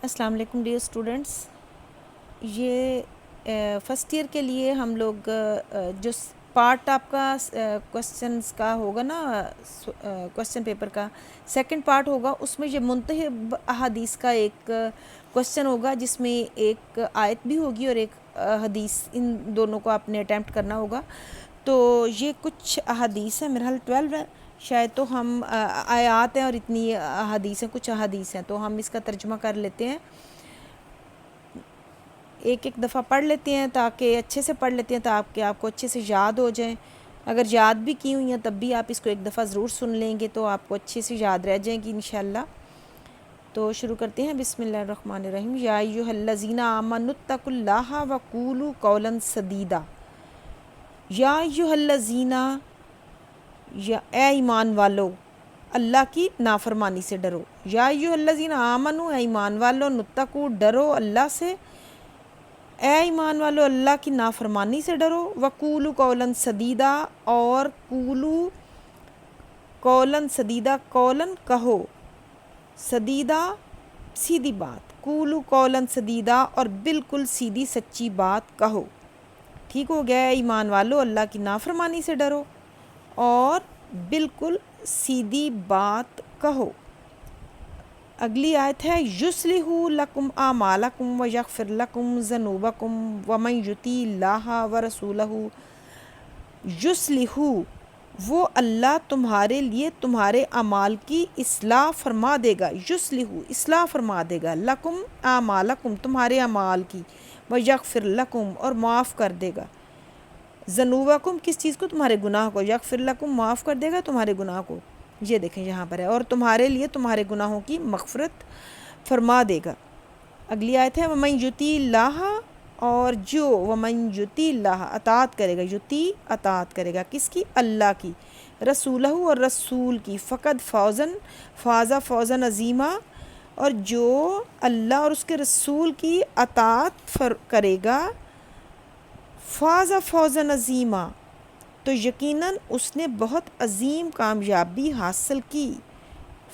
السلام علیکم dear students. یہ فرسٹ ایئر کے لیے ہم لوگ جو پارٹ آپ کا کوسچنس کا ہوگا نا، کوسچن پیپر کا سیکنڈ پارٹ ہوگا، اس میں یہ منتخب احادیث کا ایک کوسچن ہوگا جس میں ایک آیت بھی ہوگی اور ایک حدیث، ان دونوں کو آپ نے اٹیمپٹ کرنا ہوگا. تو یہ کچھ احادیث ہیں، میرا حال 12 ہے شاید، تو ہم آیات ہیں اور اتنی احادیث ہیں، کچھ احادیث ہیں، تو ہم اس کا ترجمہ کر لیتے ہیں. ایک دفعہ پڑھ لیتے ہیں تاکہ اچھے سے پڑھ لیتے ہیں تاکہ آپ کو اچھے سے یاد ہو جائیں. اگر یاد بھی کی ہوئی ہیں تب بھی آپ اس کو ایک دفعہ ضرور سن لیں گے تو آپ کو اچھے سے یاد رہ جائیں گی انشاءاللہ. تو شروع کرتے ہیں. بسم اللہ الرحمن الرحیم. یا ایھا الذین آمنوا اتقوا اللہ وقولوا قولا سدیدا. یا ایھا الذین، یا اے ایمان والو، اللہ کی نافرمانی سے ڈرو. یا ایھا الذین آمنوا، اے ایمان والو، اتقوا، ڈرو اللہ سے، اے ایمان والو اللہ کی نافرمانی سے ڈرو. وقولوا قولا سدیدا، اور قولوا قولا سدیدا، قولا کہو، سدیدا سیدھی بات، قولوا قولا سدیدا، اور بالکل سیدھی سچی بات کہو. ٹھیک ہو گیا. ایمان والو اللہ کی نافرمانی سے ڈرو اور بالکل سیدھی بات کہو. اگلی آیت ہے یصلح لکم اعمالکم ویغفر لکم ذنوبکم ومن یطع اللہ ورسولہ. یصلح، وہ اللہ تمہارے لیے تمہارے اعمال کی اصلاح فرما دے گا. یصلح، اصلاح فرما دے گا. لکم اعمالکم، تمہارے اعمال کی. ویغفر لکم، اور معاف کر دے گا. ذنوبکم، کس چیز کو؟ تمہارے گناہ کو. یغفر لکم، معاف کر دے گا تمہارے گناہ کو. یہ دیکھیں یہاں پر ہے، اور تمہارے لیے تمہارے گناہوں کی مغفرت فرما دے گا. اگلی آیت ہے ومن یطع اللہ، اور جو ومن یطع اللہ اطاعت کرے گا. یطیع اطاعت کرے گا کس کی؟ اللہ کی. رسولہ، اور رسول کی. فقد فاز فوزا عظیما، اور جو اللہ اور اس کے رسول کی اطاعت کرے گا، فاز فوزا عظیما، تو یقیناً اس نے بہت عظیم کامیابی حاصل کی.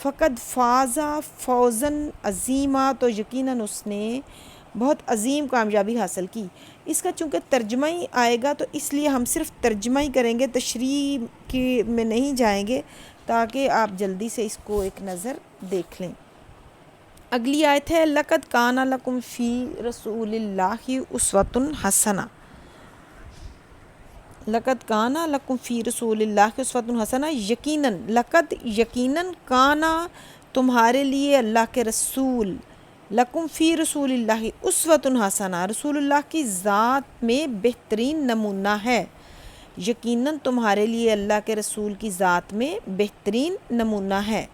فقد فاز فوزا عظیما، تو یقیناً اس نے بہت عظیم کامیابی حاصل کی. اس کا چونکہ ترجمہ ہی آئے گا تو اس لیے ہم صرف ترجمہ ہی کریں گے، تشریح کی میں نہیں جائیں گے، تاکہ آپ جلدی سے اس کو ایک نظر دیکھ لیں. اگلی آیت ہے لقد کان لکم فی رسول اللہ اسوۃ حسنہ. لقد کان لکم فی رسول اللہ اسوۃ حسنہ. یقیناً، لقد یقیناً، کانا تمہارے لیے اللہ کے رسول، لکم فی رسول اللہ اسوۃ حسنہ، رسول اللہ کی ذات میں بہترین نمونہ ہے. یقیناً تمہارے لیے اللہ کے رسول کی ذات میں بہترین نمونہ ہے.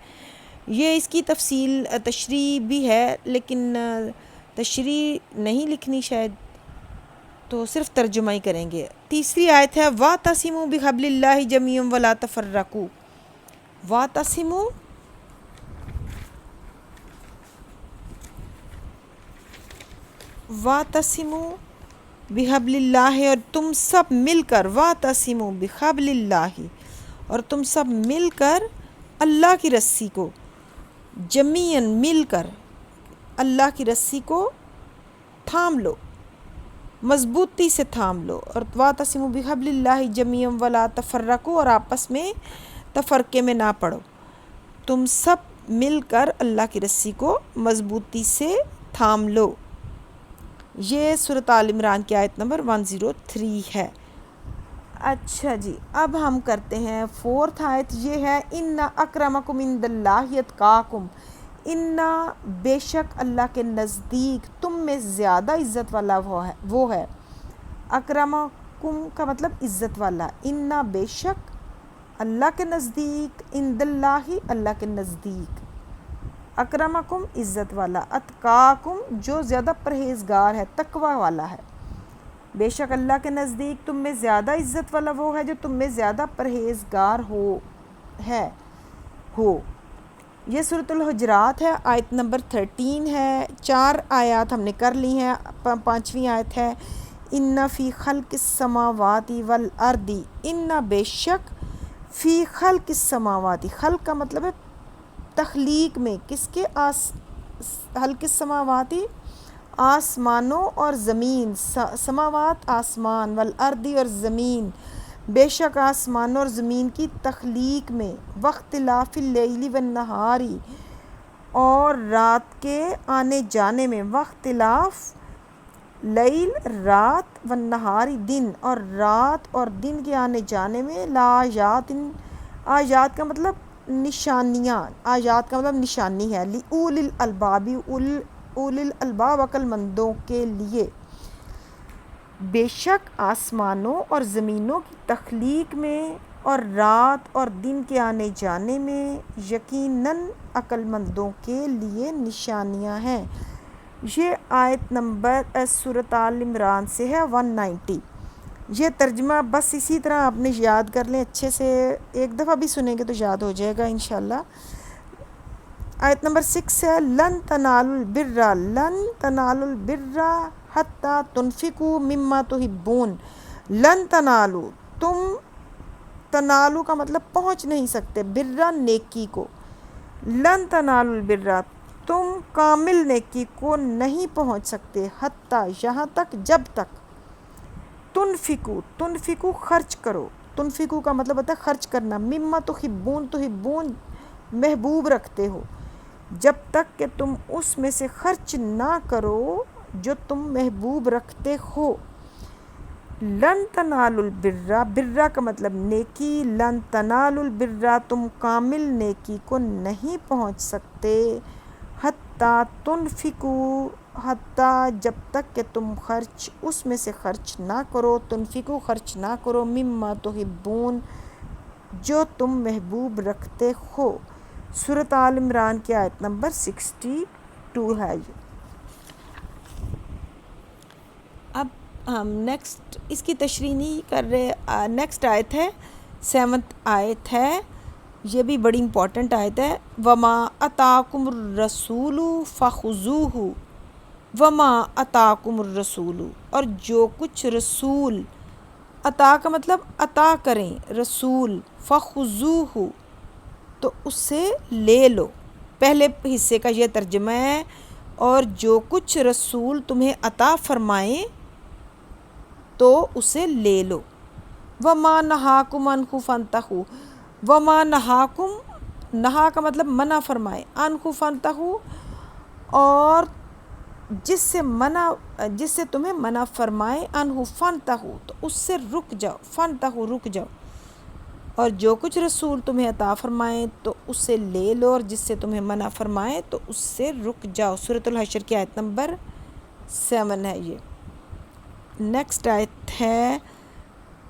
یہ اس کی تشریح بھی ہے، لیکن تشریح نہیں لکھنی شاید، تو صرف ترجمہ ہی کریں گے. تیسری آیت ہے وَاعْتَصِمُوا بِحَبْلِ اللَّهِ جَمِيعًا وَلَا تَفَرَّقُوا. وَاعْتَصِمُوا بِحَبْلِ اللَّهِ، اور تم سب مل کر، وَاعْتَصِمُوا بِحَبْلِ اللَّهِ، اور تم سب مل کر اللہ کی رسی کو، جمیعاً مل کر اللہ کی رسی کو تھام لو، مضبوطی سے تھام لو. اور وَاعْتَصِمُوا بِحَبْلِ اللَّهِ جَمِيعًا وَلَا تَفَرَّقُوا، اور آپس میں تفرقے میں نہ پڑو. تم سب مل کر اللہ کی رسی کو مضبوطی سے تھام لو. یہ سورۃ آل عمران کی آیت نمبر 103 ہے. اچھا جی، اب ہم کرتے ہیں فورتھ آیت. یہ ہے اِنَّ أَكْرَمَكُمْ عِندَ اللَّهِ أَتْقَاكُمْ. اِنَّ، بے شک، اللہ کے نزدیک تم میں زیادہ عزت والا وہ ہے. اکرمکم کا مطلب عزت والا. اِنَّ، بے شک، اللہ کے نزدیک، عند اللہ، اللہ کے نزدیک، اکرمکم عزت والا، اتقاکم جو زیادہ پرہیزگار ہے، تقوی والا ہے. بے شک اللہ کے نزدیک تم میں زیادہ عزت والا وہ ہے جو تم میں زیادہ پرہیزگار ہو. یہ سورۃ الحجرات ہے، آیت نمبر 13 ہے. 4 آیات ہم نے کر لی ہیں. 5ویں آیت ہے اِنَّ فِي خَلْقِ السَّمَاوَاتِ وَالْأَرْضِ. اِنَّ، بے شک، فِي خَلْقِ السَّمَاوَاتِ، خلق کا مطلب ہے تخلیق میں، کس کے؟ خلق السماواتی آسمانوں اور زمین، سماوات آسمان، والارض اور زمین، بے شک آسمانوں اور زمین کی تخلیق میں، واختلاف اللیل والنہاری اور رات کے آنے جانے میں، واختلاف لیل رات والنہاری دن اور رات اور دن کے آنے جانے میں، لآیات آیات کا مطلب نشانیاں، آیات کا مطلب نشانی ہے، لأولی الالباب اولی الالباب عقل مندوں کے لیے، بے شک آسمانوں اور زمینوں کی تخلیق میں اور رات اور دن کے آنے جانے میں یقیناً عقل مندوں کے لیے نشانیاں ہیں۔ یہ آیت نمبر سورۃ آل عمران سے ہے 190۔ یہ ترجمہ بس اسی طرح آپ نے یاد کر لیں، اچھے سے ایک دفعہ بھی سنیں گے تو یاد ہو جائے گا انشاءاللہ۔ آیت نمبر 6 ہے لن تنالوا البر، لن تنالوا البر حتی تنفقوا مما تحبون، لن تنالوا، تم، تنالو کا مطلب پہنچ نہیں سکتے، برا نیکی کو، لن تنالوا البر، تم کامل نیکی کو نہیں پہنچ سکتے، حتی یہاں تک جب تک، تنفقو، تنفقو خرچ کرو، تنفقو کا مطلب ہوتا ہے خرچ کرنا، مما تحبون، تحبون محبوب رکھتے ہو، جب تک کہ تم اس میں سے خرچ نہ کرو جو تم محبوب رکھتے ہو۔ لن تنالوا البر، برا کا مطلب نیکی، لن تنالوا البر، تم کامل نیکی کو نہیں پہنچ سکتے، حتی تنفقو، حتی جب تک کہ تم خرچ اس میں سے خرچ نہ کرو، تنفقو خرچ نہ کرو، مما تحبون جو تم محبوب رکھتے ہو۔ سورۃ آل عمران کی آیت نمبر 62 ہے یہ۔ اب ہم نیکسٹ اس کی تشریح نہیں کر رہے، نیکسٹ آیت ہے 7th آیت ہے، یہ بھی بڑی امپورٹنٹ آیت ہے، وما اتاکم الرسول فخذوہ، وما اتاکم الرسول، اور جو کچھ رسول، عطا کا مطلب عطا کریں رسول، فخذوہ تو اسے لے لو، پہلے حصے کا یہ ترجمہ ہے، اور جو کچھ رسول تمہیں عطا فرمائیں تو اسے لے لو، وما نہاکم عنہ فانتہوا، وما نہاکم، نہا کا مطلب منع فرمائے، عنہ فانتہوا، اور جس سے تمہیں منع فرمائے، عنہ فانتہوا تو اس سے رک جاؤ، فانتہوا رک جاؤ، اور جو کچھ رسول تمہیں عطا فرمائیں تو اس سے لے لو، اور جس سے تمہیں منع فرمائیں تو اس سے رک جاؤ۔ سورۃ الحشر کی آیت نمبر 7 ہے یہ۔ نیکسٹ آیت ہے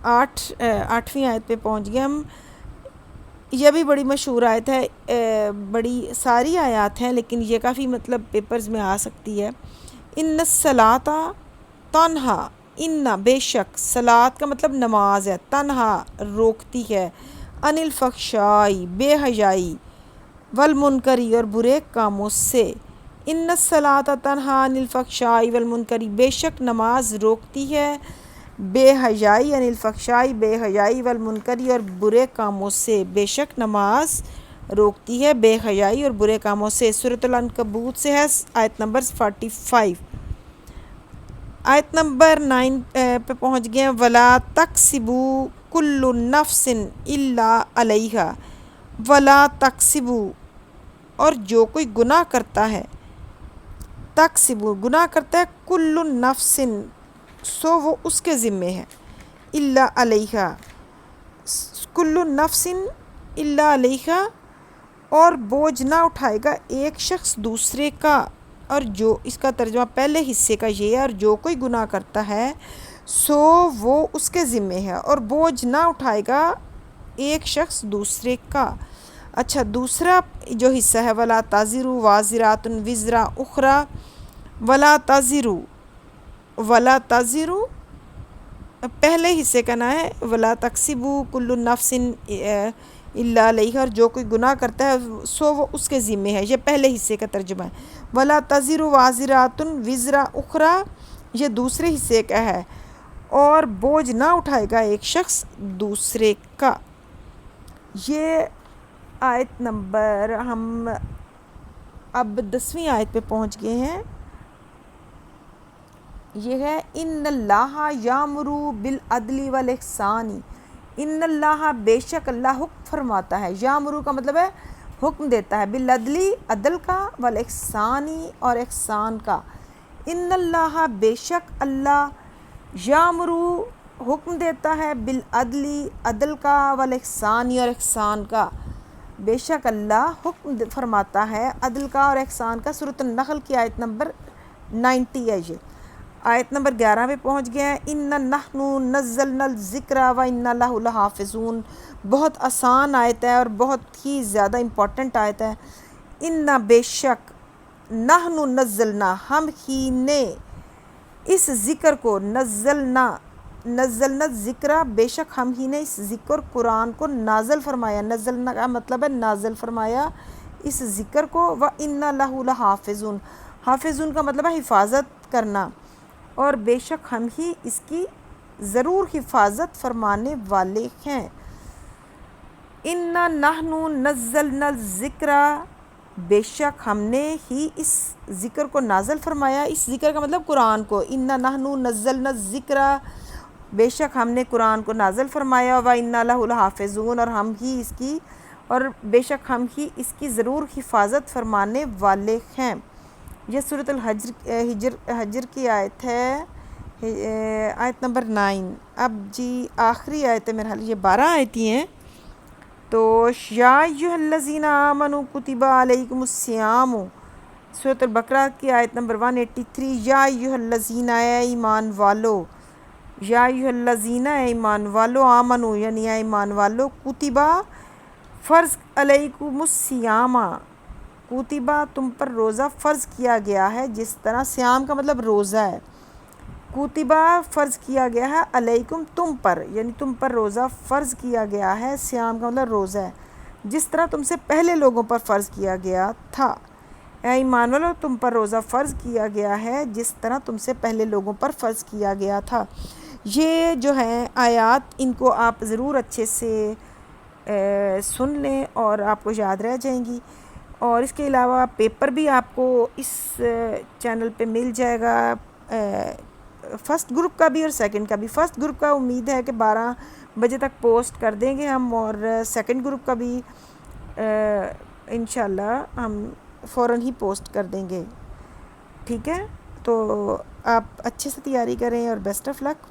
8ویں آیت پہ پہنچ گئے ہم، یہ بھی بڑی مشہور آیت ہے، بڑی ساری آیات ہیں لیکن یہ کافی مطلب پیپرز میں آ سکتی ہے۔ ان الصلاۃ تنہا، ان بے شک، صلاۃ کا مطلب نماز ہے، تنہا روکتی ہے، عن الفحشاء بے حیائی، والمنکر اور برے کاموں سے، ان الصلاۃ تنہا عن الفحشاء والمنکر، بے شک نماز روکتی ہے بے حیائی، عن الفحشاء بے حیائی، والمنکر اور برے کاموں سے، بے شک نماز روکتی ہے بے حیائی اور برے کاموں سے۔ سورۃ العنکبوت سے ہے آیت نمبر 45۔ آیت نمبر 9 پہ پہنچ گئے ہیں، وَلَا تَکْسِبُ كُلُّ نَفْسٍ إِلَّا عَلَيْهَا، وَلَا تَکْسِبُ، اور جو کوئی گناہ کرتا ہے، تکسب گناہ کرتا ہے، کل نفس سو وہ اس کے ذمے ہے، الا علیہا، کل نفس الا علیہا، اور بوجھ نہ اٹھائے گا ایک شخص دوسرے کا، اور جو اس کا ترجمہ پہلے حصے کا یہ ہے، اور جو کوئی گناہ کرتا ہے سو وہ اس کے ذمے ہے، اور بوجھ نہ اٹھائے گا ایک شخص دوسرے کا۔ اچھا، دوسرا جو حصہ ہے، وَلَا تَزِرُ وَازِرَةٌ وِزْرَ أُخْرَىٰ، وَلَا تَزِرُ، وَلَا تَزِرُ پہلے حصے کا نام ہے، وَلَا تَکْسِبُ كُلُّ نَفْسٍ إِلَّا عَلَيْهَا، اور جو کوئی گناہ کرتا ہے سو وہ اس کے ذمے ہے، یہ پہلے حصے کا ترجمہ ہے۔ وَلَا تَزِرُ وَازِرَةٌ وِزْرَ أُخْرَىٰ، یہ دوسرے حصے کا ہے، اور بوجھ نہ اٹھائے گا ایک شخص دوسرے کا۔ یہ آیت نمبر ہم اب 10ویں آیت پہ پہنچ گئے ہیں. یہ ہے ان اللہ یامرو بالعدل والاحسان. ان اللہ بے شک اللہ حکم فرماتا ہے. یامرو کا مطلب ہے حکم دیتا ہے. بالعدل عدل کا، والاحسانی اور احسان کا. ان اللہ بے شک اللہ یامرو حکم دیتا ہے بالعدل عدل کا، والاحسانی اور احسان کا. بے شک اللہ حکم فرماتا ہے عدل کا اور احسان کا. سورۃ النحل کی آیت نمبر 90 ہے. یہ آیت نمبر 11 پہ پہنچ گیا ہے. ان نحن نزلنا الذکر و انا لہ لحافظون. بہت آسان آیت ہے اور بہت ہی زیادہ امپورٹنٹ آیت ہے. ان بے شک، نحن نزلنا ہم ہی نے، اس ذکر کو، نزلنا ذکر بے شک ہم ہی نے اس ذکر قرآن کو نازل فرمایا. نزلنا کا مطلب ہے نازل فرمایا اس ذکر کو. وَإِنَّ لَهُ لَحَافِظُونَ. حافظون کا مطلب ہے حفاظت کرنا، اور بے شک ہم ہی اس کی ضرور حفاظت فرمانے والے ہیں. اِنَّا نَحْنُ نَزَّلْنَا الذِّكْرَ. بے شک ہم نے ہی اس ذکر کو نازل فرمایا. اس ذکر کا مطلب قرآن کو. اِنَّا نَحْنُ نَزَّلْنَا الذِّكْرَ. بے شک ہم نے قرآن کو نازل فرمایا. وَإِنَّا لَهُ لَحَافِظُونَ. اور ہم ہی اس کی، اور بے شک ہم ہی اس کی ضرور حفاظت فرمانے والے ہیں. یہ سورۃ حجر کی آیت ہے، آیت نمبر 9. اب جی آخری آیت ہے، میرے خیال یہ 12 آیتیں ہیں. تو یا ایھا الذین آمنوا کتب علیکم الصیام. سورۃ البقرہ کی آیت نمبر 183. یا ایھا الذین، اے ایمان والو. یا ایھا الذین، اے ایمان والو. آمنو یعنی اے ایمان والو. کتبہ فرض، علیکم الصیام کتبہ تم پر روزہ فرض کیا گیا ہے. جس طرح سیام کا مطلب روزہ ہے، کتبہ فرض کیا گیا ہے، علیکم تم پر، یعنی تم پر روزہ فرض کیا گیا ہے. سیام کا مطلب روزہ ہے، جس طرح تم سے پہلے لوگوں پر فرض کیا گیا تھا. اے ایمان والو تم پر روزہ فرض کیا گیا ہے جس طرح تم سے پہلے لوگوں پر فرض کیا گیا تھا. یہ جو ہیں آیات، ان کو آپ ضرور اچھے سے سن لیں اور آپ کو یاد رہ جائیں گی. اور اس کے علاوہ پیپر بھی آپ کو اس چینل پہ مل جائے گا، فرسٹ گروپ کا بھی اور سیکنڈ کا بھی. فرسٹ گروپ کا امید ہے کہ 12 بجے تک پوسٹ کر دیں گے ہم، اور سیکنڈ گروپ کا بھی انشاءاللہ ہم فوراً ہی پوسٹ کر دیں گے. ٹھیک ہے، تو آپ اچھے سے تیاری کریں اور بیسٹ آف لک.